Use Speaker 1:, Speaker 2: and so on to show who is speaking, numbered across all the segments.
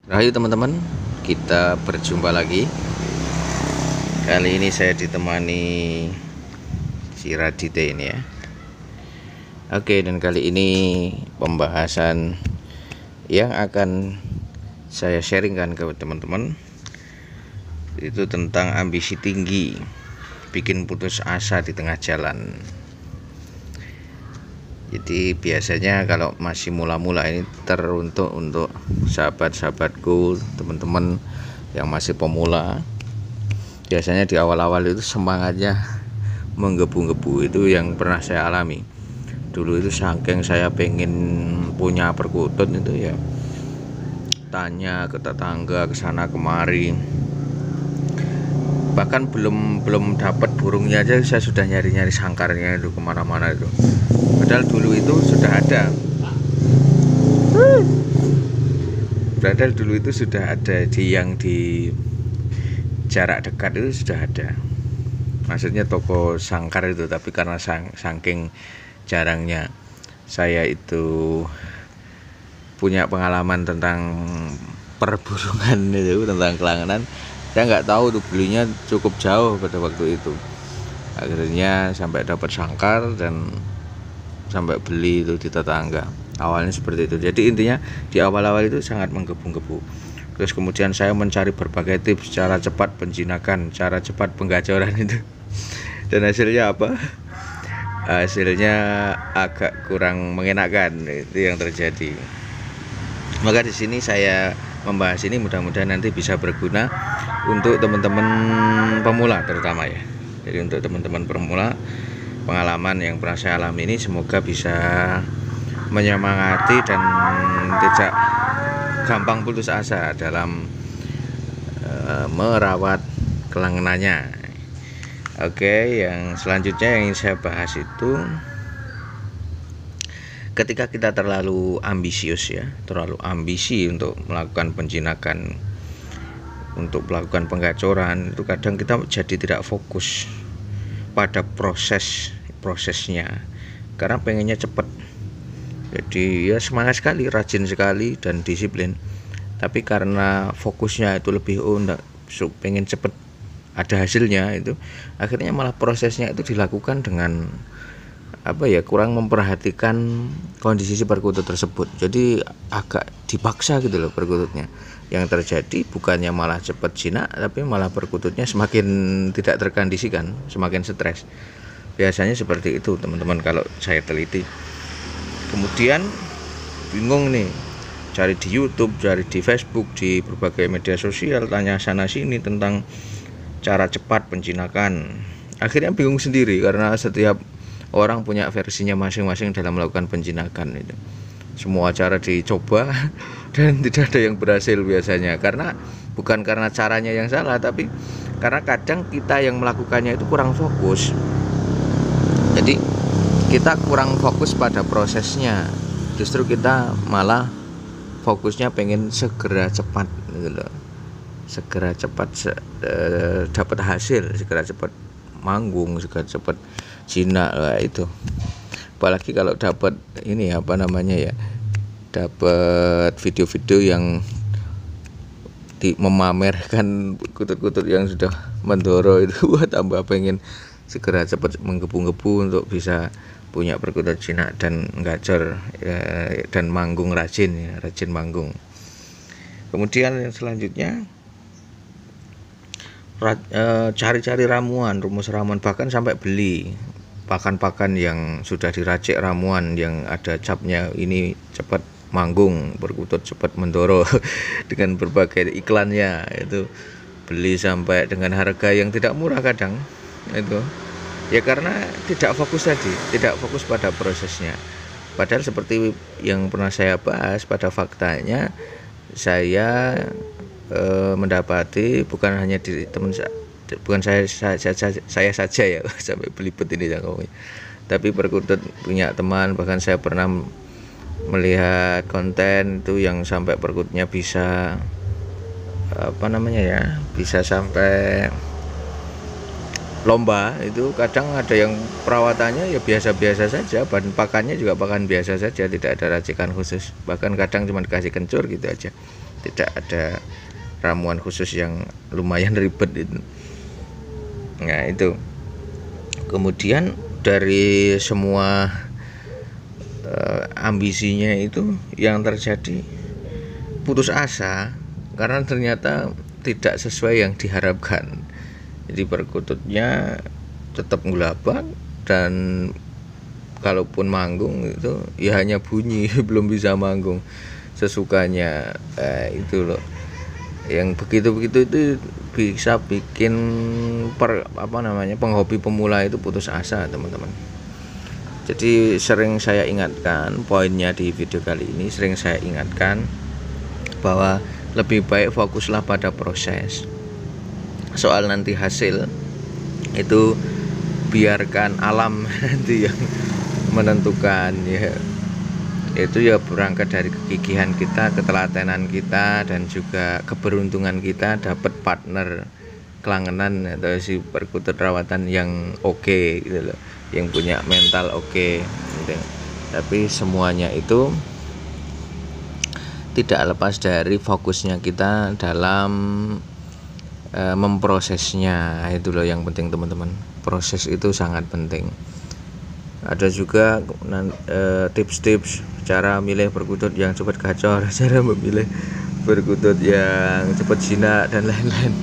Speaker 1: Rahayu teman-teman, kita berjumpa lagi. Kali ini saya ditemani si Radite ini ya. Oke, dan kali ini pembahasan yang akan saya sharingkan ke teman-teman itu tentang ambisi tinggi, bikin putus asa di tengah jalan. Jadi biasanya kalau masih mula-mula ini teruntuk untuk sahabat-sahabatku, teman-teman yang masih pemula. Biasanya di awal-awal itu semangatnya menggebu-gebu, itu yang pernah saya alami. Dulu itu saking saya pengen punya perkutut itu ya, tanya ke tetangga ke sana kemari. Bahkan belum dapat burungnya aja saya sudah nyari-nyari sangkarnya itu kemana-mana itu. Padahal dulu itu sudah ada. Padahal dulu itu sudah ada di jarak dekat itu sudah ada. Maksudnya toko sangkar itu, tapi karena saking jarangnya saya itu punya pengalaman tentang perburungan itu, tentang kelangenan, saya nggak tahu tuh belinya cukup jauh pada waktu itu. Akhirnya sampai dapat sangkar dan sampai beli itu di tetangga. Awalnya seperti itu. Jadi intinya di awal-awal itu sangat menggebu-gebu. Terus kemudian saya mencari berbagai tips cara cepat penjinakan, cara cepat penggacoran itu. Dan hasilnya apa? Hasilnya agak kurang mengenakan, itu yang terjadi. Maka di sini saya membahas ini, mudah-mudahan nanti bisa berguna untuk teman-teman pemula terutama ya. Jadi untuk teman-teman pemula, pengalaman yang pernah saya alami ini semoga bisa menyemangati dan tidak gampang putus asa dalam merawat kelangenannya. Oke, yang selanjutnya yang ingin saya bahas itu ketika kita terlalu ambisius ya, terlalu ambisi untuk melakukan penjinakan, untuk melakukan penggacoran, itu kadang kita jadi tidak fokus pada prosesnya karena pengennya cepat. Jadi ya semangat sekali, rajin sekali dan disiplin, tapi karena fokusnya itu lebih pengen cepat ada hasilnya, itu akhirnya malah prosesnya itu dilakukan dengan kurang memperhatikan kondisi si perkutut tersebut. Jadi agak dipaksa gitu loh perkututnya. Yang terjadi bukannya malah cepat jinak, tapi malah perkututnya semakin tidak terkondisikan, semakin stres. Biasanya seperti itu teman-teman kalau saya teliti. Kemudian bingung nih, cari di YouTube, cari di Facebook, di berbagai media sosial, tanya sana sini tentang cara cepat penjinakan. Akhirnya bingung sendiri karena setiap orang punya versinya masing-masing dalam melakukan penjinakan itu. Semua cara dicoba dan tidak ada yang berhasil biasanya, karena bukan karena caranya yang salah, tapi karena kadang kita yang melakukannya itu kurang fokus. Jadi kita kurang fokus pada prosesnya, justru kita malah fokusnya pengen segera cepat gitu loh. Segera cepat dapat hasil, segera cepat manggung, segera cepat jinak lah itu. Apalagi kalau dapat ini dapat video-video yang memamerkan kutut-kutut yang sudah mendoro itu, wah tambah pengen segera cepat menggebu-gebu untuk bisa punya perkutut jinak dan gacor dan manggung rajin manggung. Kemudian yang selanjutnya cari-cari rumus ramuan, bahkan sampai beli pakan-pakan yang sudah diracik ramuan yang ada capnya ini cepat manggung, perkutut cepat mendoro dengan berbagai iklannya, itu beli sampai dengan harga yang tidak murah kadang itu ya, karena tidak fokus tidak fokus pada prosesnya. Padahal seperti yang pernah saya bahas, pada faktanya saya mendapati bukan hanya di teman saya, bukan saya saja ya sampai belibet ini ngomongnya, tapi perkutut punya teman, bahkan saya pernah melihat konten itu yang sampai perkutnya bisa bisa sampai lomba. Itu kadang ada yang perawatannya ya biasa-biasa saja, bahan pakannya juga pakan biasa saja, tidak ada racikan khusus, bahkan kadang cuma dikasih kencur gitu aja. tidak ada ramuan khusus yang lumayan ribet itu. Nah itu, kemudian dari semua ambisinya itu yang terjadi putus asa karena ternyata tidak sesuai yang diharapkan. Jadi perkututnya tetap ngelabak, dan kalaupun manggung itu ya hanya bunyi, belum bisa manggung sesukanya. Itu loh yang begitu-begitu itu bisa bikin penghobi pemula itu putus asa, teman-teman. Jadi sering saya ingatkan, poinnya di video kali ini sering saya ingatkan bahwa lebih baik fokuslah pada proses. Soal nanti hasil itu biarkan alam nanti yang menentukan ya. Itu ya berangkat dari kegigihan kita, ketelatenan kita, dan juga keberuntungan kita dapat partner kelangenan atau si perkutut rawatan yang oke gitu loh, yang punya mental oke gitu. Tapi semuanya itu tidak lepas dari fokusnya kita dalam memprosesnya. Itu loh yang penting, teman-teman. Proses itu sangat penting. Ada juga tips-tips cara milih perkutut yang cepat gacor, cara memilih perkutut yang cepat jinak, dan lain-lain.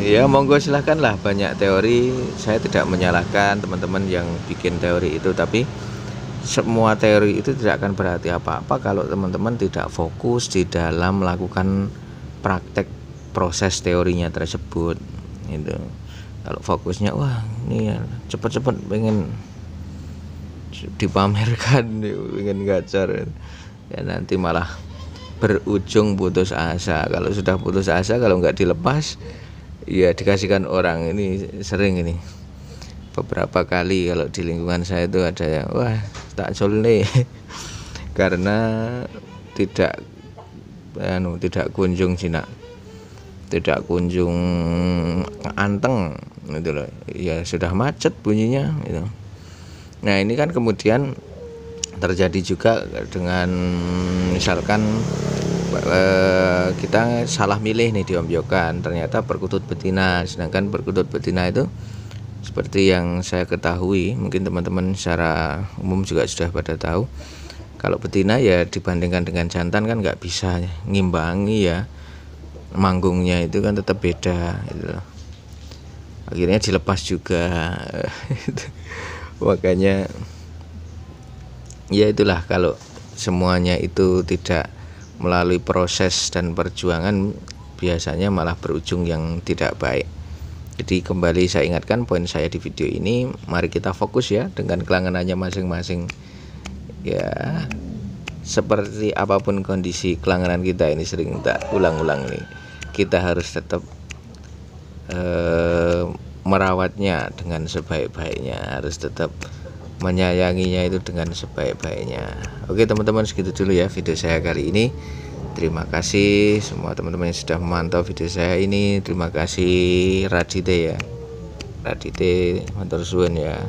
Speaker 1: Ya monggo silahkan lah, banyak teori. Saya tidak menyalahkan teman-teman yang bikin teori itu, tapi semua teori itu tidak akan berarti apa-apa kalau teman-teman tidak fokus di dalam melakukan praktek proses teorinya tersebut. Itu kalau fokusnya wah ini ya, cepat-cepat pengen dipamerkan, pengen gacor, ya nanti malah berujung putus asa. Kalau sudah putus asa, kalau nggak dilepas ya dikasihkan orang. Ini sering ini, beberapa kali kalau di lingkungan saya itu ada yang wah tak nih karena tidak kunjung jinak, tidak kunjung anteng gitu loh. Ya sudah macet bunyinya gitu. Nah ini kan kemudian terjadi juga dengan misalkan kita salah milih nih di ombyokan, ternyata perkutut betina, sedangkan perkutut betina itu seperti yang saya ketahui, mungkin teman-teman secara umum juga sudah pada tahu, kalau betina ya dibandingkan dengan jantan kan nggak bisa ngimbangi ya, manggungnya itu kan tetap beda gitu. Akhirnya dilepas juga. Makanya ya itulah, kalau semuanya itu tidak melalui proses dan perjuangan, biasanya malah berujung yang tidak baik. Jadi kembali saya ingatkan poin saya di video ini, mari kita fokus ya dengan kelangenannya masing-masing. Ya seperti apapun kondisi kelangenan kita, ini sering tak ulang-ulang nih, kita harus tetap merawatnya dengan sebaik-baiknya, harus tetap menyayanginya itu dengan sebaik-baiknya. Oke teman-teman, segitu dulu ya video saya kali ini. Terima kasih semua teman-teman yang sudah memantau video saya ini. Terima kasih Radite ya, Radite matur suwun ya.